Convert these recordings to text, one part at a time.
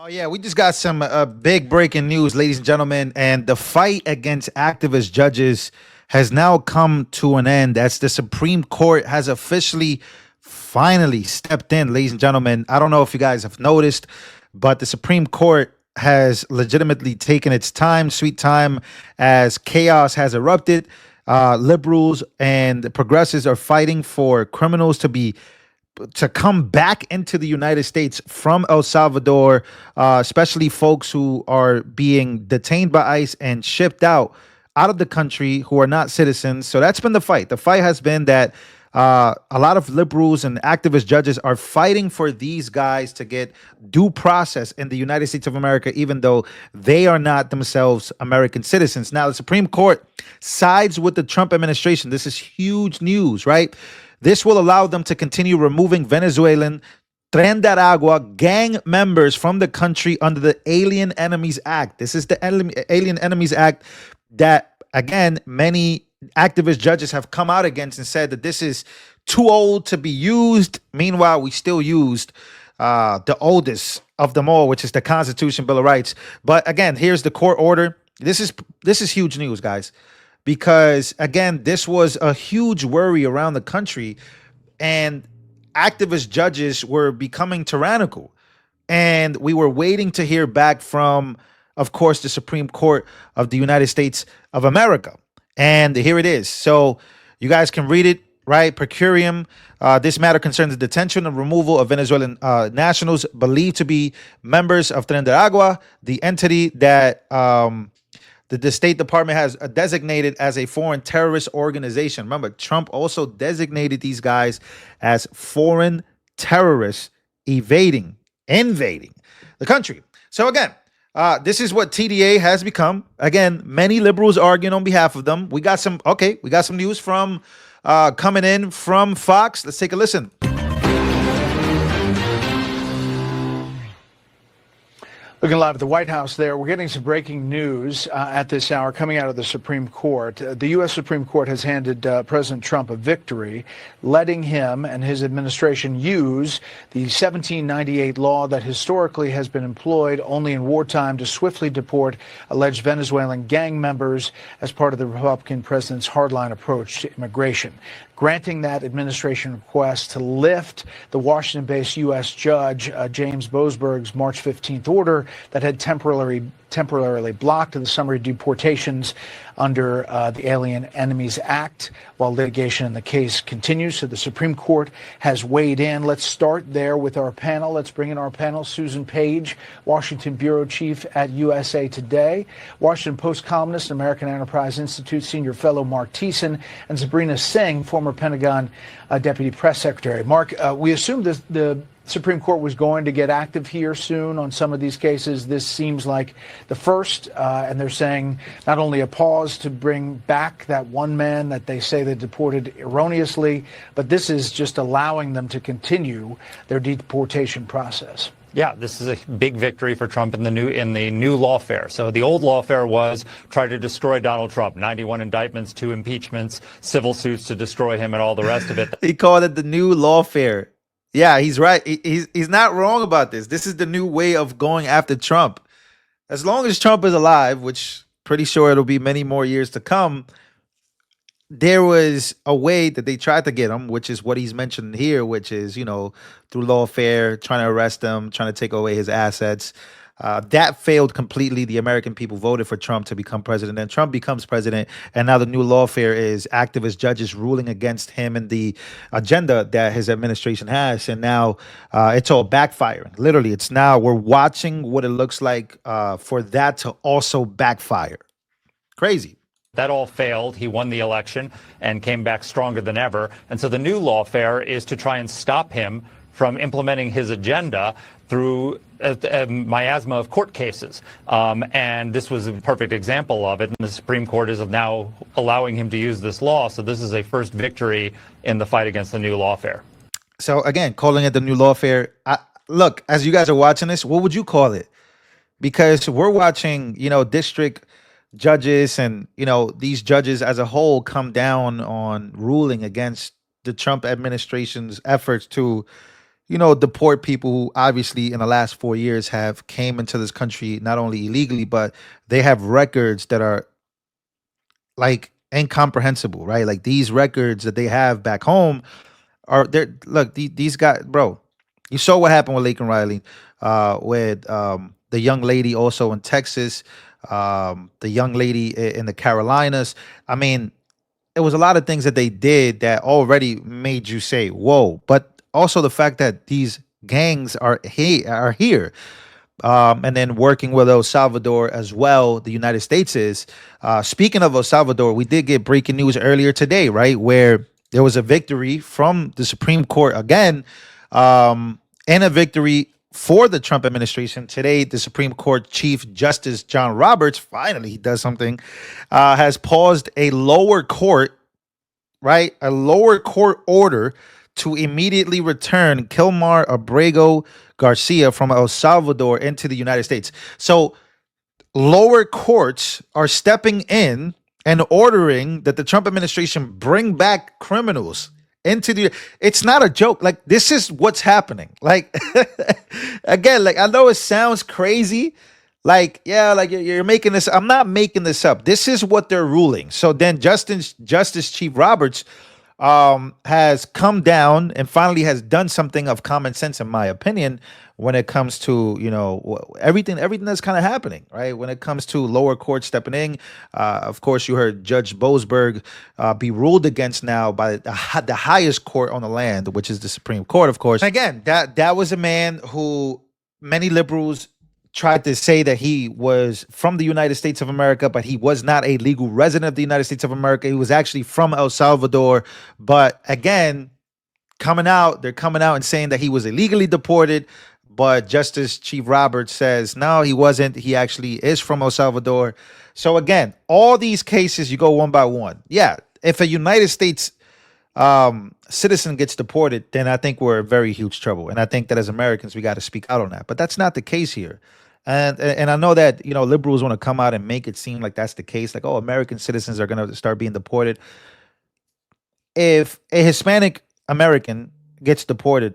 Oh yeah, we just got some big breaking news, ladies and gentlemen, and the fight against activist judges has now come to an end as the Supreme Court has officially finally stepped in, ladies and gentlemen. I don't know if you guys have noticed, but the Supreme Court has legitimately taken its time, sweet time, as chaos has erupted. Liberals and progressives are fighting for criminals to come back into the United States from El Salvador, especially folks who are being detained by ICE and shipped out of the country who are not citizens. So that's been the fight. The fight has been that a lot of liberals and activist judges are fighting for these guys to get due process in the United States of America, even though they are not themselves American citizens. Now, the Supreme Court sides with the Trump administration. This is huge news, right? This will allow them to continue removing Venezuelan Tren de Aragua gang members from the country under the Alien Enemies Act. This is the Alien Enemies Act that, again, many activist judges have come out against and said that this is too old to be used. Meanwhile, we still used the oldest of them all, which is the Constitution, Bill of Rights. But again, here's the court order. This is huge news, guys, because again, this was a huge worry around the country, and activist judges were becoming tyrannical, and we were waiting to hear back from, of course, the Supreme Court of the United States of America. And here it is. So you guys can read it, right? Per curiam. This matter concerns the detention and removal of Venezuelan nationals believed to be members of Tren de Agua, the entity that the State Department has designated as a foreign terrorist organization. Remember, Trump also designated these guys as foreign terrorists invading the country. So again, this is what TDA has become. Again, many liberals arguing on behalf of them. We got some news from coming in from Fox. Let's take a listen. Looking live at the White House there, we're getting some breaking news at this hour coming out of the Supreme Court. The U.S. Supreme Court has handed President Trump a victory, letting him and his administration use the 1798 law that historically has been employed only in wartime to swiftly deport alleged Venezuelan gang members as part of the Republican president's hardline approach to immigration, granting that administration request to lift the Washington-based U.S. judge James Boasberg's March 15th order that had temporarily blocked the summary deportations under the Alien Enemies Act while litigation in the case continues. So the Supreme Court has weighed in. Let's start there with our panel. Let's bring in our panel. Susan Page, Washington bureau chief at USA Today, Washington Post columnist, American Enterprise Institute senior fellow Mark Thiessen, and Sabrina Singh, former Pentagon deputy press secretary. Mark, we assumed the Supreme Court was going to get active here soon on some of these cases. This seems like the first, and they're saying not only a pause to bring back that one man that they say they deported erroneously, but this is just allowing them to continue their deportation process. Yeah, this is a big victory for Trump in the new lawfare. So the old lawfare was try to destroy Donald Trump, 91 indictments, 2 impeachments, civil suits to destroy him, and all the rest of it. He called it the new lawfare. Yeah, he's right. He's not wrong about this. This is the new way of going after Trump. As long as Trump is alive, which pretty sure it'll be many more years to come, there was a way that they tried to get him, which is what he's mentioned here, which is, through lawfare, trying to arrest him, trying to take away his assets. That failed completely. The American people voted for Trump to become president, and Trump becomes president. And now the new lawfare is activist judges ruling against him and the agenda that his administration has. And now it's all backfiring. Literally, we're watching what it looks like for that to also backfire. Crazy. That all failed. He won the election and came back stronger than ever. And so the new lawfare is to try and stop him from implementing his agenda through a miasma of court cases. And this was a perfect example of it. And the Supreme Court is now allowing him to use this law. So this is a first victory in the fight against the new lawfare. So again, calling it the new lawfare. Look, as you guys are watching this, what would you call it? Because we're watching, district judges and, these judges as a whole come down on ruling against the Trump administration's efforts to deport people who obviously in the last 4 years have came into this country not only illegally, but they have records that are like incomprehensible, right? Like these records that they have back home are there. Look, these guys, bro. You saw what happened with Lake and Riley, with the young lady also in Texas, the young lady in the Carolinas. I mean, it was a lot of things that they did that already made you say, "Whoa!" But also the fact that these gangs are here, and then working with El Salvador as well. The United States is. Speaking of El Salvador, we did get breaking news earlier today, right, where there was a victory from the Supreme Court again, and a victory for the Trump administration. Today, the Supreme Court Chief Justice John Roberts, finally he does something, has paused a lower court, right? A lower court order to immediately return Kilmar Abrego Garcia from El Salvador into the United States. So lower courts are stepping in and ordering that the Trump administration bring back criminals into the. It's not a joke. Like, this is what's happening. Like, again, like, I know it sounds crazy. Like, yeah, like you're making this. I'm not making this up. This is what they're ruling. So then Justice Chief Roberts has come down and finally has done something of common sense, in my opinion, when it comes to everything that's kind of happening, right? When it comes to lower court stepping in, of course, you heard Judge Boasberg be ruled against now by the highest court on the land, which is the Supreme Court, of course. And again, that was a man who many liberals tried to say that he was from the United States of America, but he was not a legal resident of the United States of America. He was actually from El Salvador. But again, they're coming out and saying that he was illegally deported. But Justice Chief Roberts says, no, he wasn't. He actually is from El Salvador. So again, all these cases, you go one by one. Yeah, if a United States citizen gets deported, then I think we're in very huge trouble. And I think that as Americans, we got to speak out on that. But that's not the case here. And I know that liberals want to come out and make it seem like that's the case, like, oh, American citizens are going to start being deported. If a Hispanic American gets deported,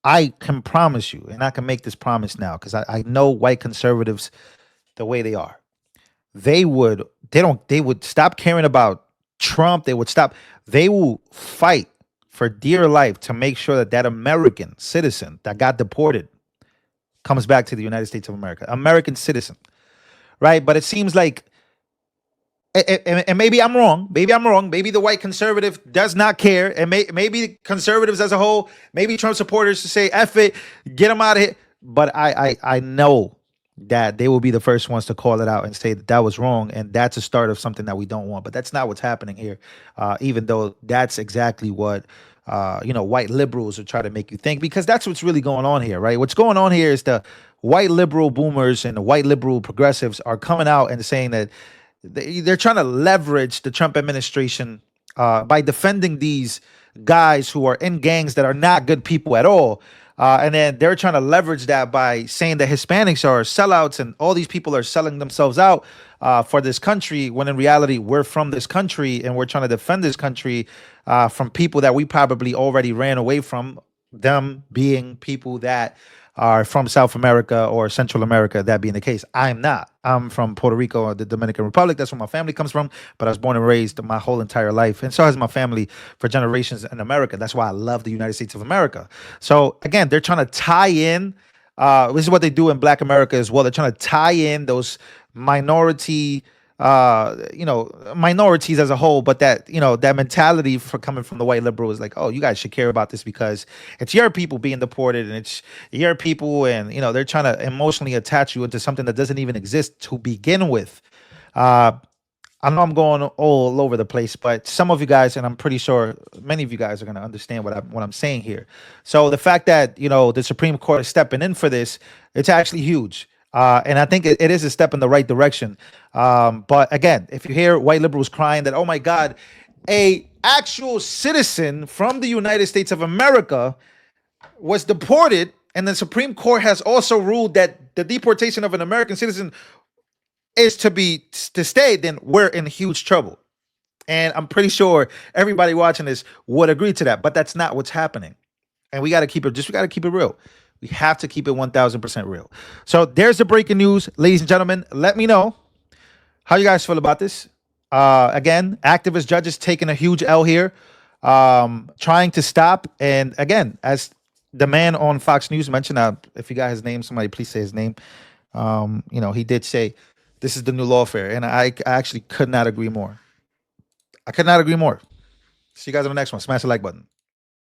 I can promise you, and I can make this promise now, because I know white conservatives the way they are. They would stop caring about Trump. They will fight for dear life to make sure that American citizen that got deported comes back to the United States of America, American citizen, right? But it seems like, and maybe I'm wrong. Maybe the white conservative does not care, and maybe conservatives as a whole, maybe Trump supporters to say, "F it, get them out of here." But I know that they will be the first ones to call it out and say that was wrong, and that's a start of something that we don't want. But that's not what's happening here, even though that's exactly what white liberals are trying to make you think, because that's what's really going on here, right? What's going on here is the white liberal boomers and the white liberal progressives are coming out and saying that they're trying to leverage the Trump administration by defending these guys who are in gangs that are not good people at all. And then they're trying to leverage that by saying that Hispanics are sellouts and all these people are selling themselves out for this country, when in reality, we're from this country and we're trying to defend this country from people that we probably already ran away from, them being people that are from South America or Central America, that being the case. I'm not. I'm from Puerto Rico, the Dominican Republic. That's where my family comes from. But I was born and raised my whole entire life. And so has my family for generations in America. That's why I love the United States of America. So again, they're trying to tie in. This is what they do in Black America as well. They're trying to tie in those minorities as a whole, but that mentality for coming from the white liberal is like, oh, you guys should care about this because it's your people being deported and it's your people, and they're trying to emotionally attach you into something that doesn't even exist to begin with. I know I'm going all over the place, but some of you guys, and I'm pretty sure many of you guys are going to understand what I'm saying here. So the fact that the Supreme Court is stepping in for this, it's actually huge. And I think it is a step in the right direction. But again, if you hear white liberals crying that, oh my God, a actual citizen from the United States of America was deported, and the Supreme Court has also ruled that the deportation of an American citizen is to stay, then we're in huge trouble. And I'm pretty sure everybody watching this would agree to that, but that's not what's happening. And we got to keep it, we got to keep it real. We have to keep it 1000% real. So there's the breaking news, ladies and gentlemen. Let me know how you guys feel about this. Again, activist judges taking a huge L here, trying to stop. And again, as the man on Fox News mentioned, if you got his name, somebody please say his name. He did say this is the new lawfare, and I actually could not agree more. I could not agree more. See you guys on the next one. Smash the like button.